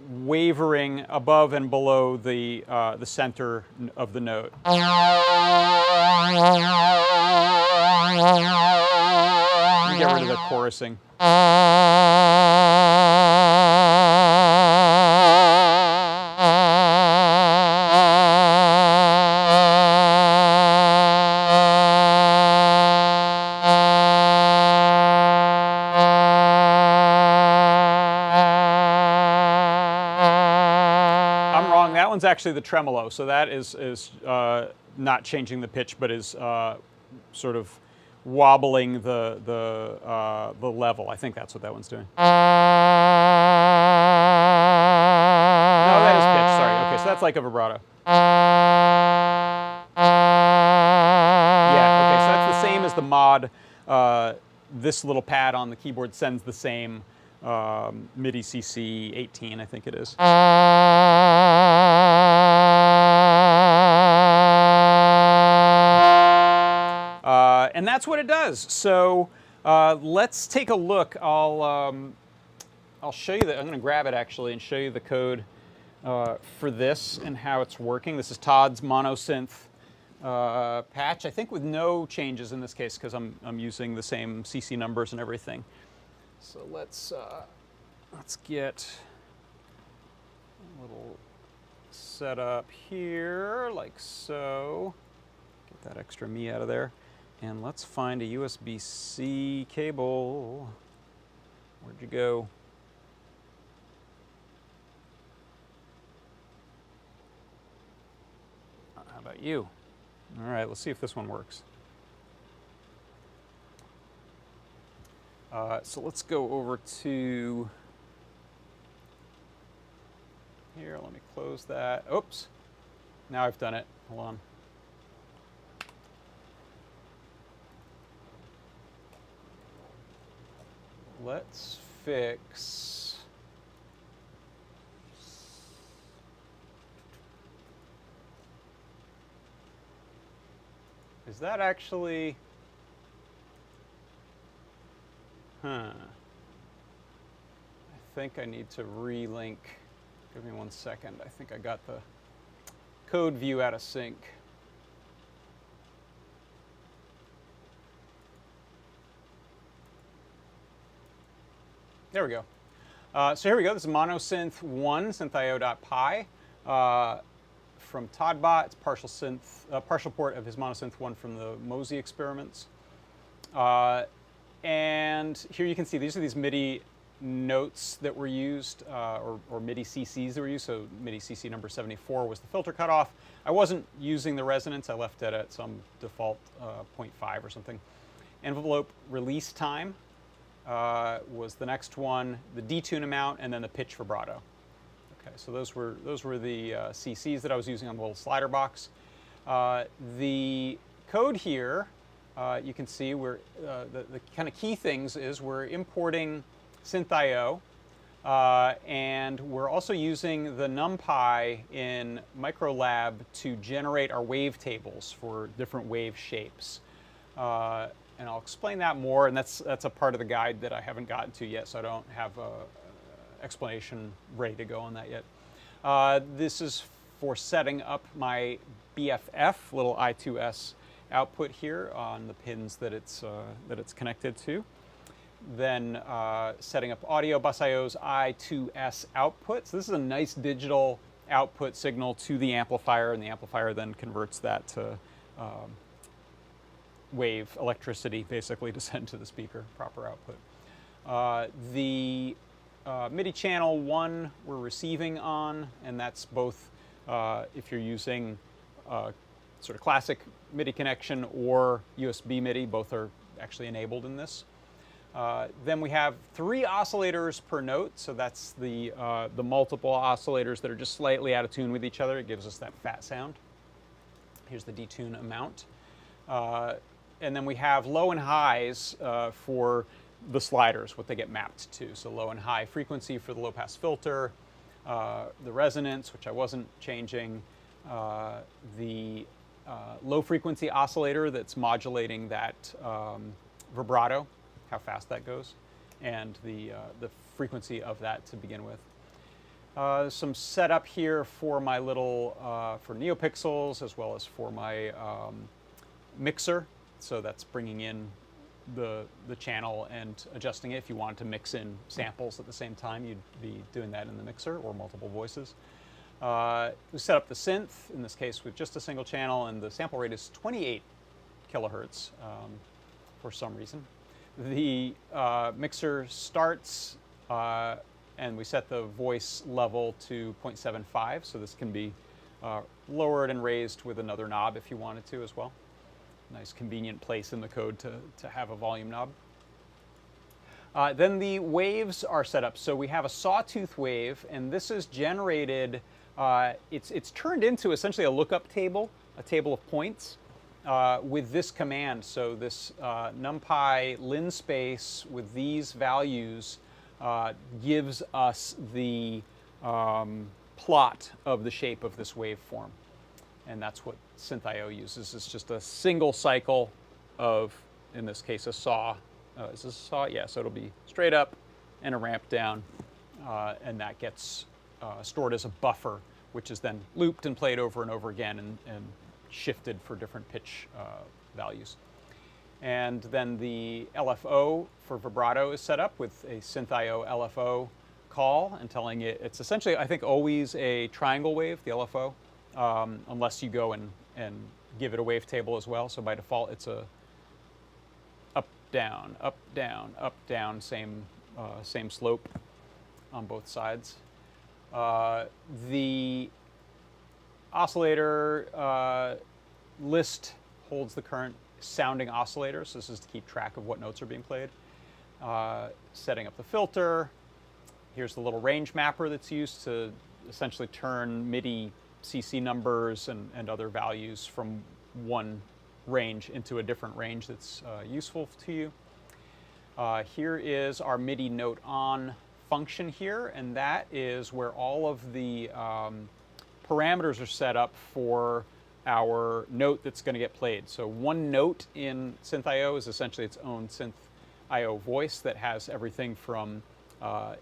wavering above and below the center of the note. Let me get rid of the chorusing. Actually the tremolo, so that is not changing the pitch, but is sort of wobbling the level. I think that's what that one's doing. No, that is pitch. Sorry. Okay, so that's like a vibrato. Yeah. Okay, so that's the same as the mod this little pad on the keyboard sends the same MIDI CC 18, I think it is. And that's what it does. So let's take a look. I'll show you that. I'm going to grab it actually and show you the code for this and how it's working. This is Todd's monosynth patch, I think with no changes in this case because I'm using the same CC numbers and everything. So let's get a little set up here like so. Get that extra me out of there. And let's find a USB-C cable. Where'd you go? How about you? All right, let's see if this one works. So let's go over to here. Let me close that. Oops. Now I've done it. Hold on. Let's fix. Is that actually? I think I need to relink. Give me 1 second. I think I got the code view out of sync. There we go. So here we go. This is monosynth 1 synthio.py from Toddbot. It's partial port of his monosynth 1 from the Mosey experiments. And here you can see these are these MIDI notes that were used, or MIDI CCs that were used. So MIDI CC number 74 was the filter cutoff. I wasn't using the resonance. I left it at some default 0.5 or something. Envelope release time was the next one, the detune amount, and then the pitch vibrato. Okay, so those were the CCs that I was using on the little slider box. The code here, you can see the kind of key things is we're importing synthio, and we're also using the NumPy in MicroLab to generate our wave tables for different wave shapes. And I'll explain that more, and that's a part of the guide that I haven't gotten to yet, so I don't have an explanation ready to go on that yet. This is for setting up my BFF, little I2S output here on the pins that it's connected to. Then setting up audio bus IO's I2S output. So this is a nice digital output signal to the amplifier, and the amplifier then converts that to wave electricity, basically, to send to the speaker, proper output. The MIDI channel 1 we're receiving on, and that's both if you're using sort of classic MIDI connection or USB MIDI, both are actually enabled in this. Then we have 3 oscillators per note, so that's the multiple oscillators that are just slightly out of tune with each other. It gives us that fat sound. Here's the detune amount. And then we have low and highs for the sliders, what they get mapped to. So low and high frequency for the low pass filter, the resonance, which I wasn't changing, the low frequency oscillator that's modulating that vibrato, how fast that goes, and the frequency of that to begin with. Some setup here for my little, for NeoPixels, as well as for my mixer. So that's bringing in the channel and adjusting it. If you wanted to mix in samples at the same time, you'd be doing that in the mixer, or multiple voices. We set up the synth, in this case with just a single channel, and the sample rate is 28 kilohertz for some reason. The mixer starts, and we set the voice level to 0.75, so this can be lowered and raised with another knob if you wanted to as well. Nice convenient place in the code to have a volume knob. Then the waves are set up. So we have a sawtooth wave, and this is generated, it's turned into essentially a lookup table, a table of points. with this command. So this numpy linspace with these values gives us the plot of the shape of this waveform. And that's what Synth.io uses. It's just a single cycle of, in this case, a saw. Is this a saw? Yeah, so it'll be straight up and a ramp down. And that gets stored as a buffer, which is then looped and played over and over again and shifted for different pitch values. And then the LFO for vibrato is set up with a Synth.io LFO call and telling it, it's essentially, I think, always a triangle wave, the LFO, unless you go and give it a wavetable as well. So by default, it's a up, down, up, down, up, down, same slope on both sides. The oscillator list holds the current sounding oscillators. This is to keep track of what notes are being played. Setting up the filter. Here's the little range mapper that's used to essentially turn MIDI CC numbers and other values from one range into a different range that's useful to you. Here is our MIDI note on function here, and that is where all of the parameters are set up for our note that's going to get played. So one note in Synth.io is essentially its own Synth.io voice that has everything from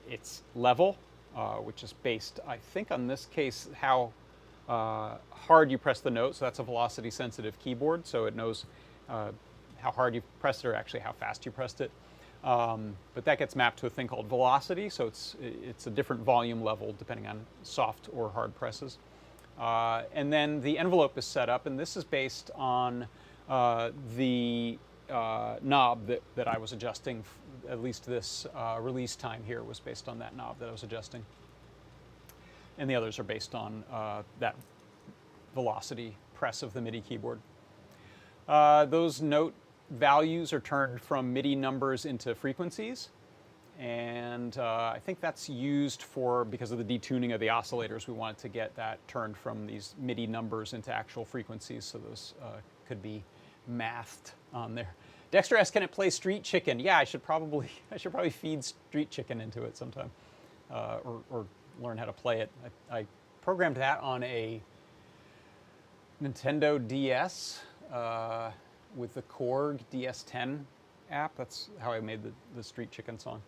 its level, which is based, I think, on this case, how hard you press the note. So that's a velocity sensitive keyboard, so it knows how hard you pressed it or actually how fast you pressed it. But that gets mapped to a thing called velocity, so it's a different volume level depending on soft or hard presses. And then the envelope is set up, and this is based on the knob that I was adjusting. At least this release time here was based on that knob that I was adjusting. And the others are based on that velocity press of the MIDI keyboard. Those note values are turned from MIDI numbers into frequencies. And I think that's used because of the detuning of the oscillators. We wanted to get that turned from these MIDI numbers into actual frequencies, so those could be mathed on there. Dexter asks, can it play Street Chicken? Yeah, I should probably feed Street Chicken into it sometime, or learn how to play it. I programmed that on a Nintendo DS with the Korg DS10 app. That's how I made the Street Chicken song.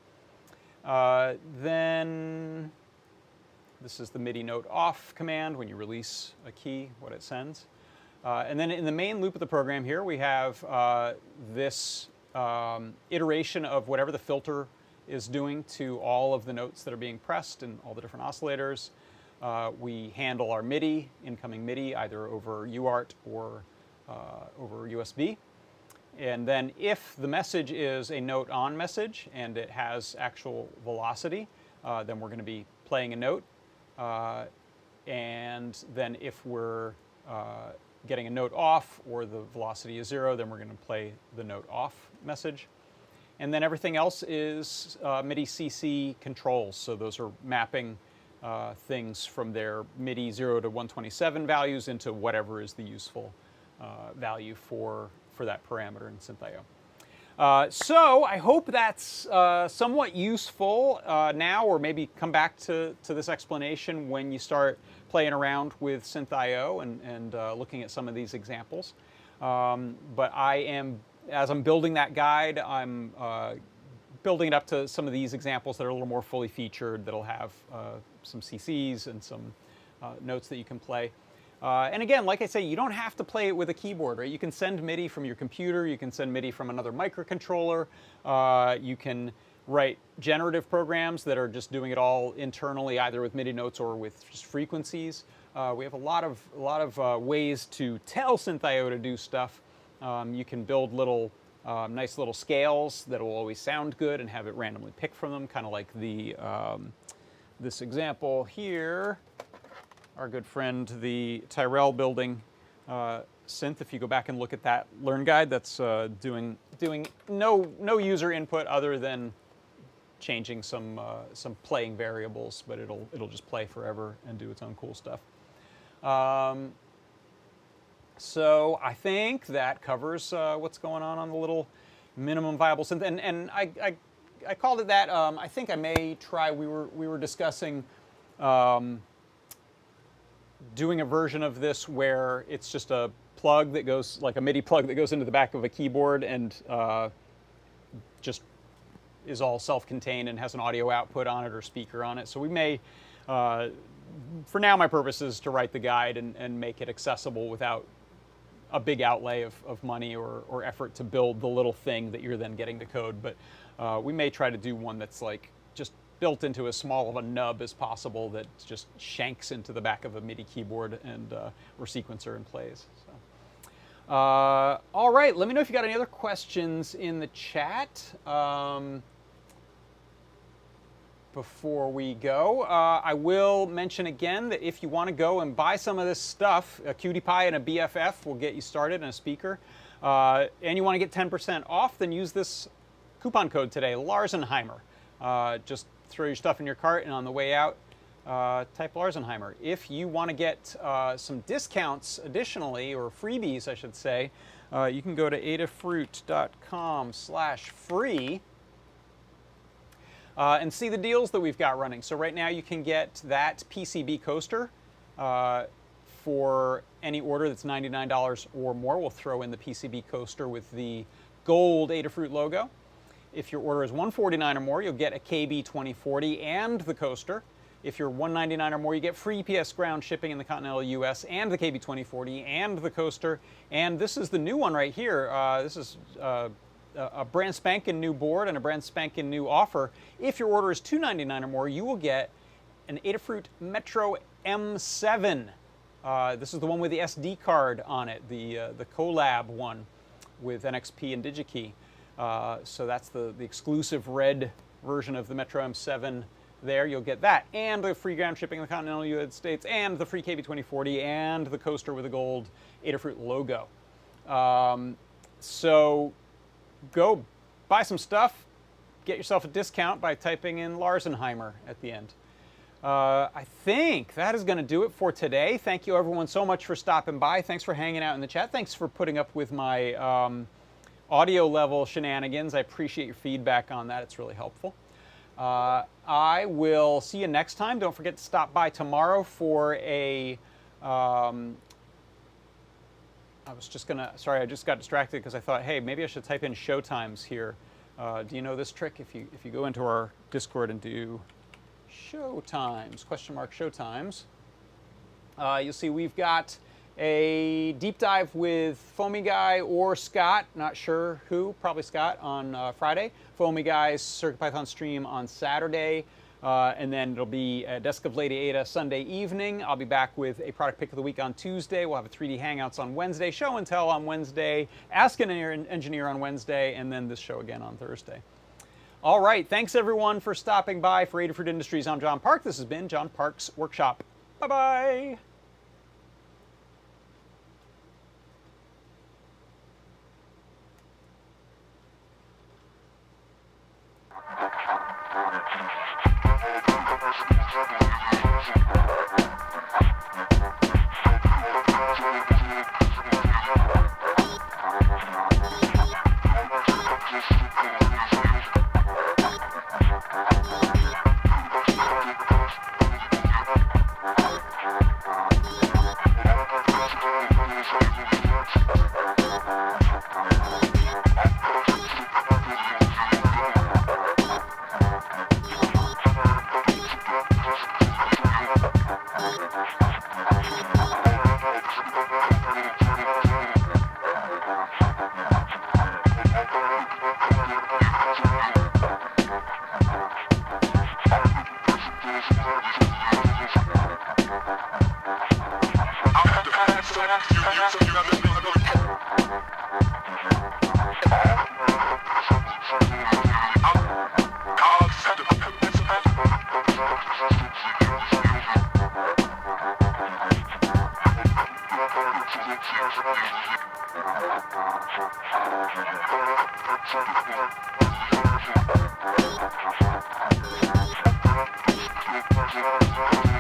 Then this is the MIDI note off command when you release a key, what it sends. And then in the main loop of the program here, we have this iteration of whatever the filter is doing to all of the notes that are being pressed and all the different oscillators. We handle our MIDI, incoming MIDI, either over UART or over USB. And then if the message is a note on message and it has actual velocity, then we're going to be playing a note. And then if we're getting a note off or the velocity is 0, then we're going to play the note off message. And then everything else is MIDI CC controls. So those are mapping things from their MIDI 0 to 127 values into whatever is the useful value for that parameter in Synth.io. So I hope that's somewhat useful now, or maybe come back to this explanation when you start playing around with Synth.io and looking at some of these examples. But as I'm building that guide, I'm building it up to some of these examples that are a little more fully featured, that'll have some CCs and some notes that you can play. And again, like I say, you don't have to play it with a keyboard, right? You can send MIDI from your computer, you can send MIDI from another microcontroller, you can write generative programs that are just doing it all internally, either with MIDI notes or with just frequencies. We have a lot of ways to tell Synth.io to do stuff. You can build little nice little scales that will always sound good and have it randomly pick from them, kind of like this example here. Our good friend, the Tyrell building synth. If you go back and look at that Learn Guide, that's doing no user input other than changing some playing variables, but it'll just play forever and do its own cool stuff. So I think that covers what's going on the little minimum viable synth. And I called it that. I think I may try. We were discussing doing a version of this where it's just a plug that goes, like a MIDI plug that goes into the back of a keyboard and just is all self-contained and has an audio output on it or speaker on it. So we may, for now, my purpose is to write the guide and make it accessible without a big outlay of money or effort to build the little thing that you're then getting to code. But we may try to do one that's like just built into as small of a nub as possible that just shanks into the back of a MIDI keyboard and or sequencer and plays. So, all right, let me know if you got any other questions in the chat. Before we go, I will mention again that if you want to go and buy some of this stuff, a Cutie Pie and a BFF will get you started, and a speaker, and you want to get 10% off, then use this coupon code today, Larsenheimer. Just throw your stuff in your cart, and on the way out, type Larsenheimer. If you want to get some discounts additionally, or freebies, I should say, you can go to adafruit.com/free. And see the deals that we've got running. So right now you can get that PCB coaster for any order that's $99 or more. We'll throw in the PCB coaster with the gold Adafruit logo. If your order is $149 or more, you'll get a KB2040 and the coaster. If you're $199 or more, you get free UPS ground shipping in the continental US and the KB2040 and the coaster. And this is the new one right here. This is a brand spanking new board and a brand spanking new offer. If your order is $299 or more, you will get an Adafruit Metro M7. This is the one with the SD card on it, the collab one with NXP and DigiKey. So that's the exclusive red version of the Metro M7 there. You'll get that, and the free ground shipping in the continental United States, and the free KB2040, and the coaster with the gold Adafruit logo. So go buy some stuff, get yourself a discount by typing in Larsenheimer at the end. I think that is going to do it for today. Thank you everyone so much for stopping by. Thanks for hanging out in the chat. Thanks for putting up with my audio level shenanigans. I appreciate your feedback on that. It's really helpful. I will see you next time. Don't forget to stop by tomorrow for a I just got distracted because I thought, hey, maybe I should type in show times here. Do you know this trick? If you go into our Discord and do show times, show times, you'll see we've got a deep dive with Foamy Guy or Scott, not sure who, probably Scott, on Friday. Foamy Guy's CircuitPython stream on Saturday. And then it'll be a Desk of Lady Ada Sunday evening. I'll be back with a product pick of the week on Tuesday. We'll have a 3D Hangouts on Wednesday, show and tell on Wednesday, Ask an Engineer on Wednesday, and then this show again on Thursday. All right, thanks everyone for stopping by. For Adafruit Industries, I'm John Park. This has been John Park's Workshop. Bye-bye. Thank you.